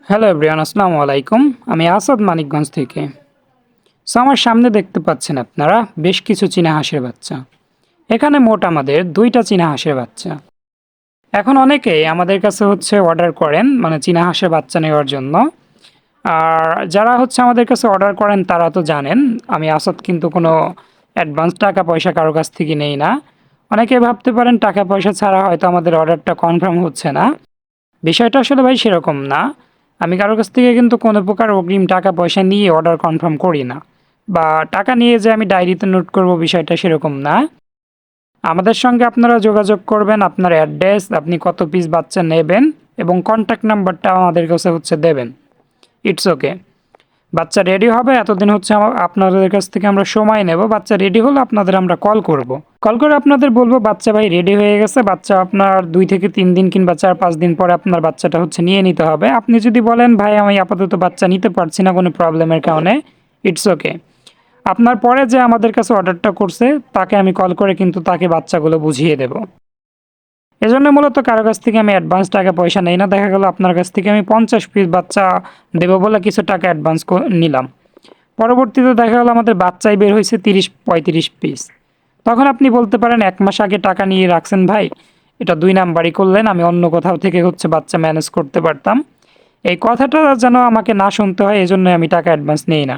Hello everyone, আসসালামু আলাইকুম। আমি আসাদ মানিকগঞ্জ থেকে। আমার সামনে দেখতে পাচ্ছেন আপনারা বেশ কিছু চীনা হাঁসের বাচ্চা। এখানে মোট আমাদের 2টা চীনা হাঁসের বাচ্চা। এখন অনেকেই আমাদের কাছে অর্ডার করেন মানে চীনা হাঁসের বাচ্চা নেওয়ার জন্য। আর যারা আমাদের কাছে অর্ডার করেন তারা তো জানেন আমি আসাদ কিন্তু কোনো অ্যাডভান্স টাকা পয়সা কারো কাছ থেকে নেই না। অনেকে ভাবতে পারেন টাকা পয়সা ছাড়া হয়তো আমাদের অর্ডারটা কনফার্ম হচ্ছে না। বিষয়টা আসলে ভাই সেরকম না। আমি কারো কাছ থেকে কিন্তু কোনো প্রকার অগ্রিম টাকা পয়সা নিয়ে অর্ডার কনফার্ম করি না, বা টাকা নিয়ে যে আমি ডায়েরিতে নোট করব বিষয়টা সেরকম না। আমাদের সঙ্গে আপনারা যোগাযোগ করবেন, আপনার অ্যাড্রেস, আপনি কত পিস বাচ্চা নেবেন এবং কন্ট্যাক্ট নাম্বারটা আমাদের কাছে দেবেন। It's okay. বাচ্চা রেডি হবে এতদিন আপনাদের কাছ থেকে আমরা সময় নেব। বাচ্চা রেডি হলে আপনাদের আমরা কল করব। কল করে আপনাদের বলবো বাচ্চা ভাই রেডি হয়ে গেছে। বাচ্চা আপনার 2 থেকে 3 দিন কিংবা 4-5 দিন পরে আপনার বাচ্চাটা নিয়ে নিতে হবে। আপনি যদি বলেন ভাই আমি আপাতত বাচ্চা নিতে পারছি না কোনো প্রবলেমের কারণে, ইটস ওকে। আপনার পরে যে আমাদের কাছে অর্ডারটা করছে তাকে আমি কল করে কিন্তু তাকে বাচ্চাগুলো বুঝিয়ে দেব। এজন্য মূলত কারো কাছ থেকে আমি অ্যাডভান্স টাকা পয়সা নেই না। দেখা গেল আপনার কাছ থেকে আমি 50 পিস বাচ্চা দেবো বলে কিছু টাকা অ্যাডভান্স নিলাম। পরবর্তীতে দেখা গেল আমাদের বাচ্চাই বের হয়েছে 30-35 পিস। তখন আপনি বলতে পারেন 1 মাস আগে টাকা নিয়ে রাখছেন ভাই, এটা 2 নাম্বারই করলেন, আমি অন্য কোথাও থেকে বাচ্চা ম্যানেজ করতে পারতাম। এই কথাটা যেন আমাকে না শুনতে হয়, এজন্য আমি টাকা অ্যাডভান্স নেই না।